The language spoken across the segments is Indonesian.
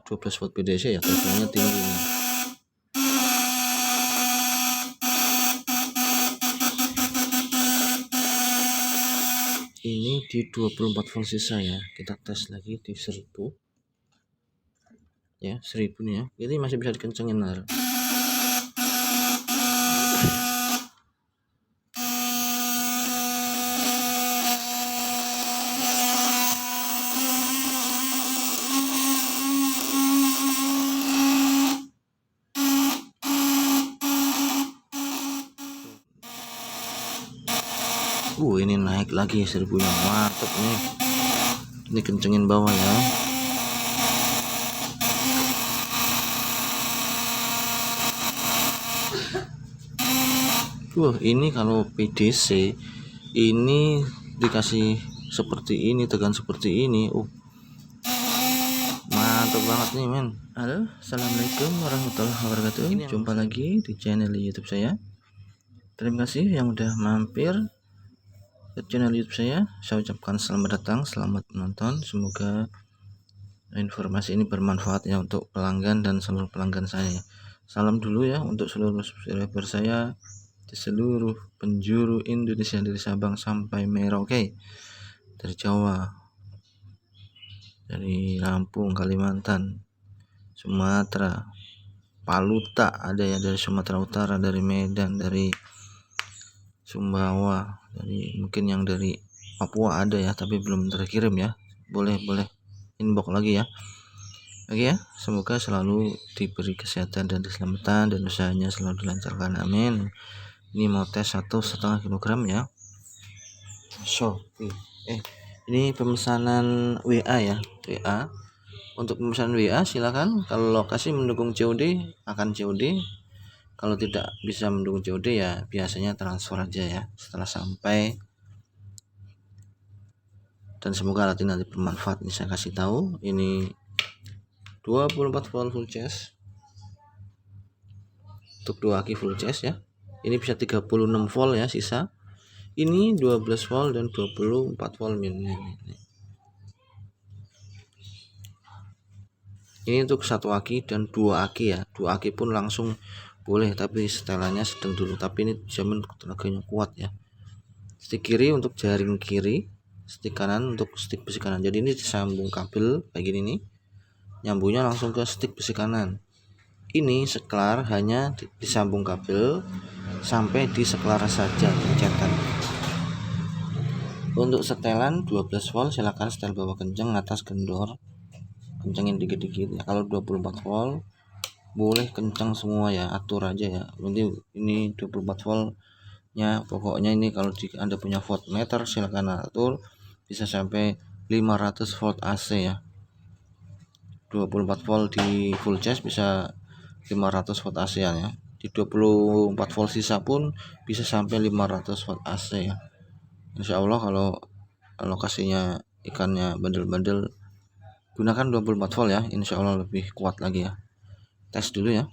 12 volt BDC ya, tegangannya tinggi nih. Ini di 24 volt sisa ya, kita tes lagi di 1000 ya, 1000 nih ya, ini masih bisa dikencengin lah. Ini naik lagi 1000-nya, mantap nih. Ini kencengin bawah ya. Ini kalau PDC ini dikasih seperti ini, tegan seperti ini. Mantap banget nih men. Halo, assalamualaikum warahmatullahi wabarakatuh. Jumpa lagi di channel YouTube saya. Terima kasih yang udah mampir ke channel YouTube saya. Saya ucapkan selamat datang, selamat menonton. Semoga informasi ini bermanfaat ya untuk pelanggan dan seluruh pelanggan saya. Salam dulu ya untuk seluruh subscriber saya di seluruh penjuru Indonesia, dari Sabang sampai Merauke, dari Jawa, dari Lampung, Kalimantan, Sumatera, Paluta ada ya, dari Sumatera Utara, dari Medan, dari Sumbawa, dari mungkin yang dari Papua ada ya, tapi belum terkirim ya. Boleh inbox lagi ya. Oke ya, semoga selalu diberi kesehatan dan keselamatan dan usahanya selalu dilancarkan, amin. Ini mau tes 1,5 kg ya. Ini pemesanan WA ya, WA. Untuk pemesanan WA silakan, kalau lokasi mendukung COD akan COD, kalau tidak bisa mendukung COD ya biasanya transfer aja ya setelah sampai. Dan semoga alat ini nanti bermanfaat. Ini saya kasih tahu, ini 24 volt full charge untuk 2 aki full charge ya. Ini bisa 36 volt ya sisa. Ini 12 volt dan 24 volt min. Ini untuk 1 aki dan 2 aki ya. 2 aki pun langsung boleh, tapi setelannya sedang dulu. Tapi ini jamin tenaganya kuat ya. Stick kiri untuk jaring kiri, stick kanan untuk stick besi kanan. Jadi ini disambung kabel kayak gini nih, nyambungnya langsung ke stick besi kanan. Ini seklar hanya disambung kabel sampai di seklar saja pencetan. Untuk setelan 12 volt silakan setel bawah kenceng, atas kendor, kencengin dikit-dikit ya. Kalau 24 volt boleh kencang semua ya, atur aja ya. Nanti ini 24 volt nya pokoknya ini kalau Anda punya voltmeter silakan atur, bisa sampai 500 volt AC ya. 24 volt di full charge bisa 500 volt AC ya. Di 24 volt sisa pun bisa sampai 500 volt AC ya. Insya Allah kalau lokasinya ikannya bandel-bandel gunakan 24 volt ya, insya Allah lebih kuat lagi ya. Tes dulu ya.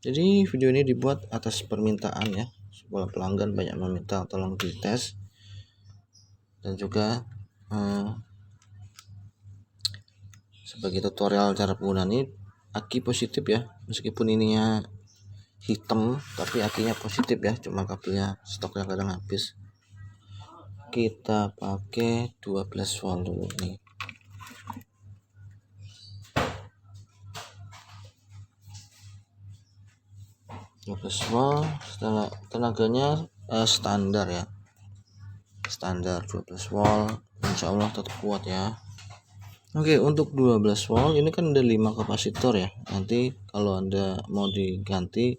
Jadi video ini dibuat atas permintaan ya, sebuah pelanggan banyak meminta tolong dites, dan juga sebagai tutorial cara penggunaan ini. Aki positif ya, meskipun ininya hitam tapi akinya positif ya, cuma kabelnya stoknya kadang habis. Kita pakai 12 volt dulu nih. Volt, setelah tenaganya standar ya, standar 12 volt, insya Allah tetap kuat ya. Oke, untuk 12 volt ini kan ada 5 kapasitor ya. Nanti kalau Anda mau diganti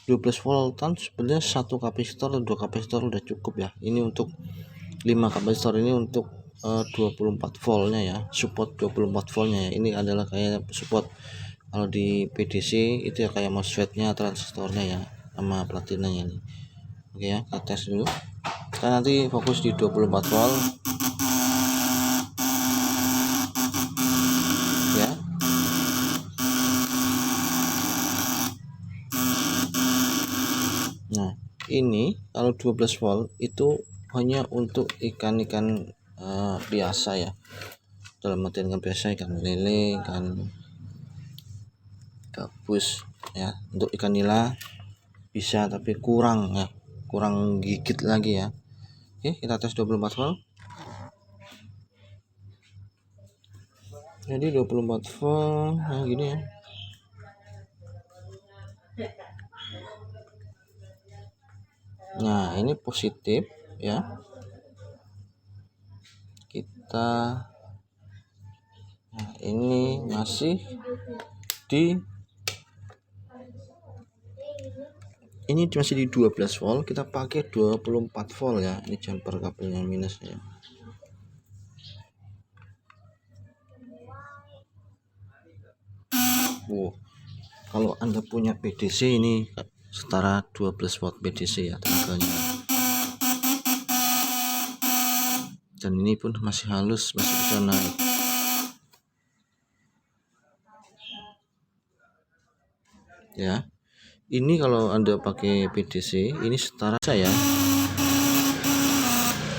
12 volt kan sebenarnya 1 kapasitor atau 2 kapasitor udah cukup ya. Ini untuk 5 kapasitor ini untuk 24 voltnya ya, support 24 voltnya ya. Ini adalah kayak support kalau di PDC itu ya, kayak MOSFET-nya, transistornya ya, sama platinanya ini. Oke ya, kita tes dulu. Kita nanti fokus di 24 volt ya. Nah, ini kalau 12 volt itu hanya untuk ikan-ikan biasa ya. dalam artian ikan biasa, ikan lele, ikan gabus ya. Untuk ikan nila bisa tapi kurang ya, kurang gigit lagi ya. Oke, kita tes 24 volt. Jadi 24 volt nah gini ya. Nah, ini positif ya. Kita nah, ini masih di 12 volt, kita pakai 24 volt ya. Ini jumper kabelnya minus ya. Kalau Anda punya PDC ini setara 12 watt PDC ya tenaganya. Dan ini pun masih halus, masih bisa naik. Ya. Ini kalau Anda pakai PDC ini setara saya.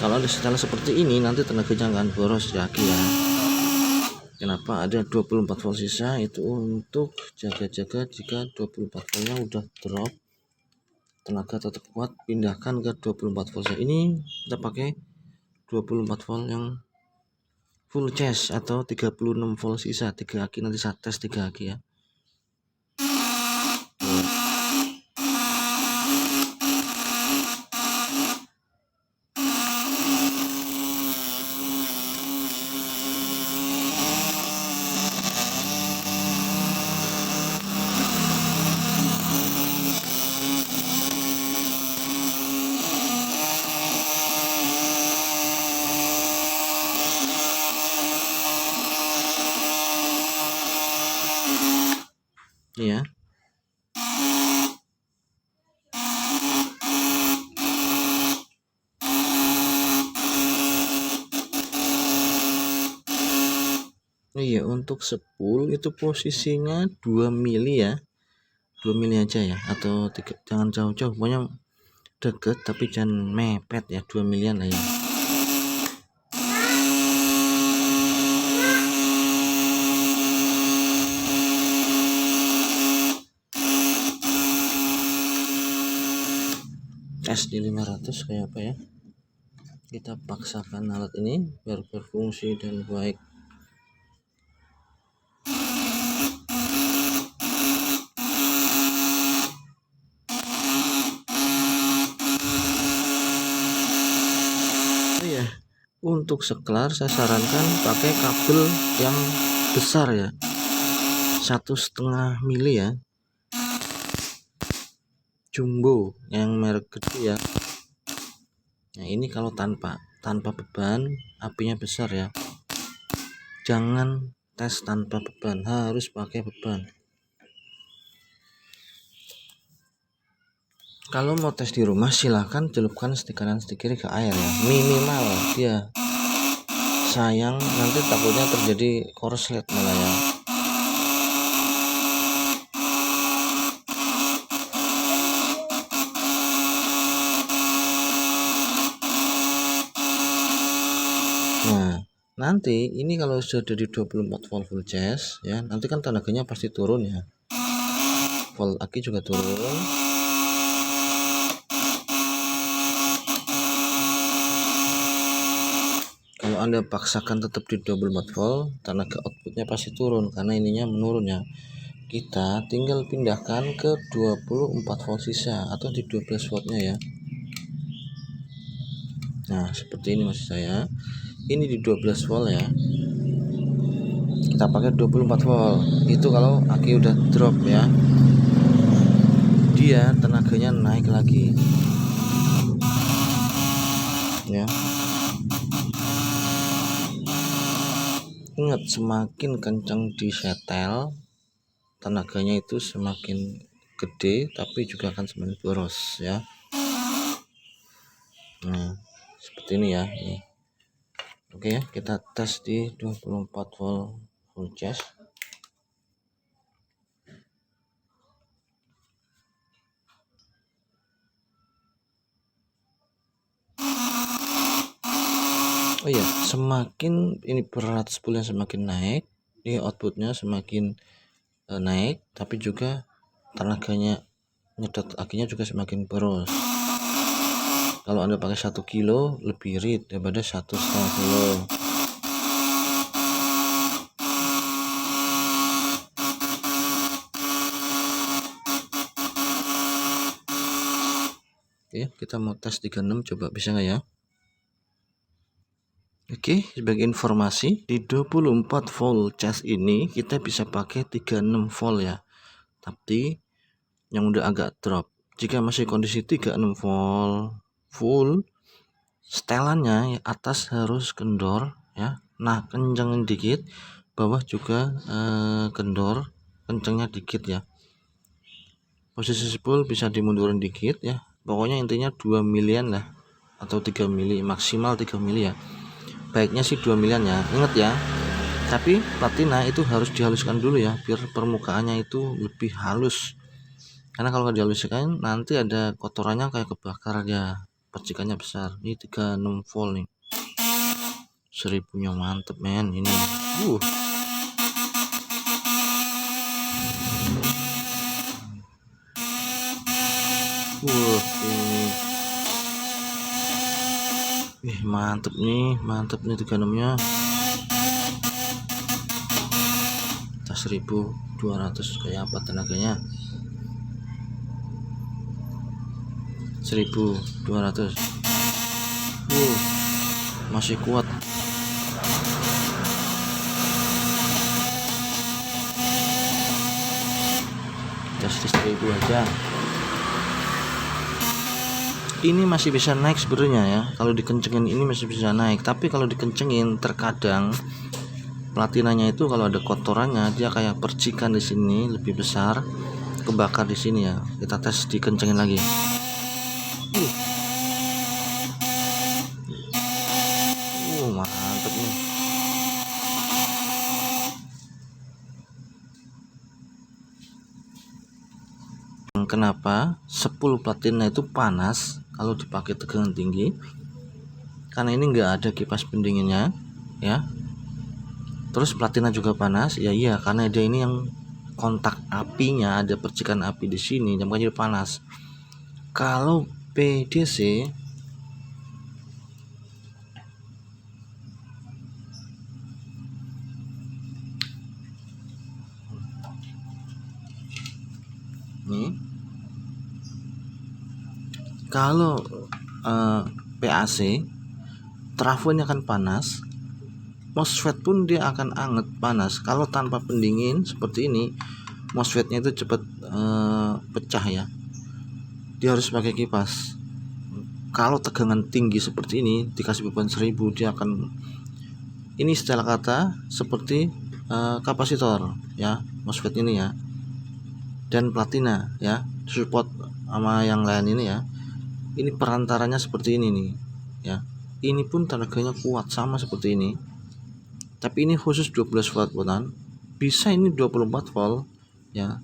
Kalau Anda setara seperti ini nanti tenaganya akan boros lagi ya. Kenapa ada 24 volt sisa? Itu untuk jaga-jaga jika 24 voltnya udah drop, tenaga tetap kuat, pindahkan ke 24 volt. Ini kita pakai 24 volt yang full charge atau 36 volt sisa 3 aki. Nanti saya tes 3 aki ya. Iya. Iya, untuk spool itu posisinya 2 mili ya. 2 mili aja ya, atau 3, jangan jauh-jauh, pokoknya deket tapi jangan mepet ya, 2 milian lah ya. Tes di 500 kayak apa ya. Kita paksakan alat ini biar berfungsi dan baik. Oh ya, untuk seklar saya sarankan pakai kabel yang besar ya, 1,5 mili ya, jumbo yang merek gede ya. Nah, ini kalau tanpa beban, apinya besar ya. Jangan tes tanpa beban, harus pakai beban. Kalau mau tes di rumah silahkan celupkan stik kanan stik kiri ke air ya, minimal dia. Sayang nanti takutnya terjadi korslet malah ya. Nah, nanti ini kalau sudah di 24 volt full charge ya, nanti kan tenaganya pasti turun ya. Volt aki juga turun. Kalau Anda paksakan tetap di 24 volt, tenaga outputnya pasti turun karena ininya menurun ya. Kita tinggal pindahkan ke 24 volt sisa atau di 12 voltnya ya. Nah, seperti ini maksud saya. Ini di 12 volt ya. Kita pakai 24 volt. Itu kalau aki udah drop ya. Dia tenaganya naik lagi. Ya. Ingat, semakin kencang disetel, tenaganya itu semakin gede tapi juga akan semakin boros ya. Nah, seperti ini ya. Ini. Oke ya, kita tes di 24 volt full charge. Oh iya, semakin ini berat spoolnya semakin naik, ini outputnya semakin naik, tapi juga tenaganya nyedot akinya juga semakin boros. Kalau Anda pakai 1 kilo lebih irit daripada 1,5 kilo. Oke, kita mau tes 36, coba bisa nggak ya? Oke, sebagai informasi, di 24 volt cas ini kita bisa pakai 36 volt ya. Tapi yang udah agak drop. Jika masih kondisi 36 volt full, setelannya atas harus kendor ya. Nah, kencengin dikit, bawah juga kendor, kencengnya dikit ya. Posisi spool bisa dimundurin dikit ya. Pokoknya intinya 2 milian lah atau 3 mili, maksimal 3 mili ya. Baiknya sih 2 milian ya, inget ya. Tapi platina itu harus dihaluskan dulu ya, biar permukaannya itu lebih halus. Karena kalau nggak dihaluskan nanti ada kotorannya kayak kebakar ya, percikannya besar. Ini 36 volt nih, 1000-nya mantep men ini. Ini mantep nih 36-nya. 1200 kayak apa tenaganya. 1200. Masih kuat. Tes 1000 aja. Ini masih bisa naik sebenarnya ya. Kalau dikencengin ini masih bisa naik, tapi kalau dikencengin terkadang platinanya itu kalau ada kotorannya dia kayak percikan di sini lebih besar, kebakar di sini ya. Kita tes dikencengin lagi. Mantep nih. Kenapa spool platina itu panas kalau dipakai tegangan tinggi? Karena ini enggak ada kipas pendinginnya ya. Terus platina juga panas ya, iya karena dia ini yang kontak apinya, ada percikan api di sini dan makanya panas. Kalau PDC nih, kalau PAC trafonya akan panas, MOSFET pun dia akan anget panas. Kalau tanpa pendingin seperti ini, MOSFET-nya itu cepat pecah ya. Dia harus pakai kipas. Kalau tegangan tinggi seperti ini dikasih beban 1000, dia akan, ini istilah kata seperti kapasitor ya, MOSFET ini ya, dan platina ya, support sama yang lain ini ya. Ini perantaranya seperti ini nih ya. Ini pun tenaganya kuat sama seperti ini, tapi ini khusus 12 volt voltan. Bisa ini 24 volt ya.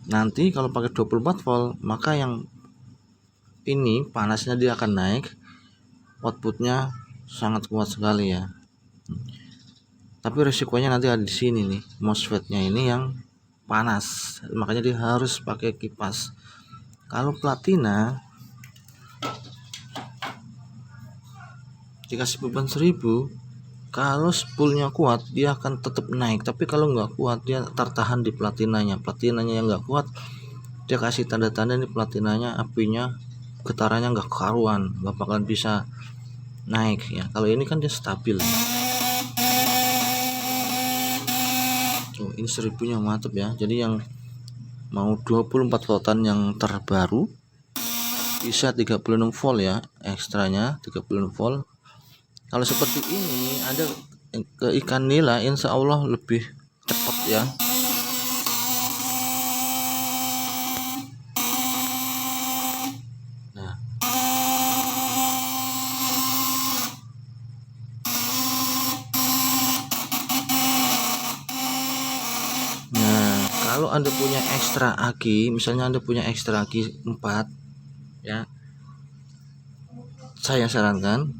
Nanti kalau pakai 24 volt maka yang ini panasnya dia akan naik, outputnya sangat kuat sekali ya. Tapi resikonya nanti ada di sini nih, MOSFET-nya ini yang panas, makanya dia harus pakai kipas. Kalau platina dikasih beban 1000, kalau spoolnya kuat dia akan tetap naik, tapi kalau nggak kuat dia tertahan di platinanya yang nggak kuat, dia kasih tanda-tanda nih platinanya apinya getarannya nggak karuan, nggak bakalan bisa naik ya. Kalau ini kan dia stabil. Ini 1000-nya mantep ya. Jadi yang mau 24 voltan yang terbaru bisa 36 volt ya, ekstranya 36 volt. Kalau seperti ini ada ke ikan nila, insya Allah lebih cepat ya. Kalau Anda punya ekstra aki, misalnya Anda punya ekstra aki 4 ya, saya sarankan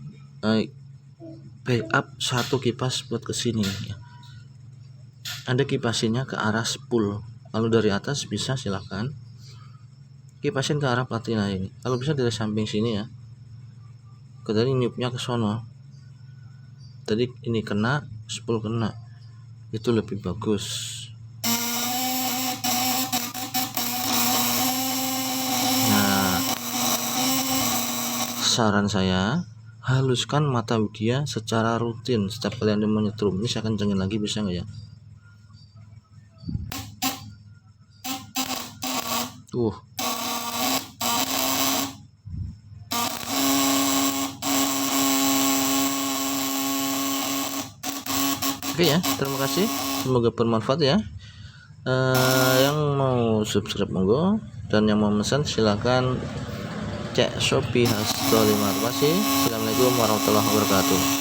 backup satu kipas buat kesini ya. Anda kipasinnya ke arah spool. Kalau dari atas bisa silahkan kipasin ke arah platina ini. Kalau bisa dari samping sini ya. Dari niupnya ke sono. Tadi ini kena, spool kena. Itu lebih bagus. Nah, saran saya, haluskan mata dia secara rutin setiap kali Anda menyetrum. Ini saya kencengin lagi, bisa nggak ya? Oke ya, terima kasih, semoga bermanfaat ya. Yang mau subscribe monggo, dan yang mau pesan silakan cek Shopee Hasto 5. Terima kasih. Assalamualaikum warahmatullahi wabarakatuh.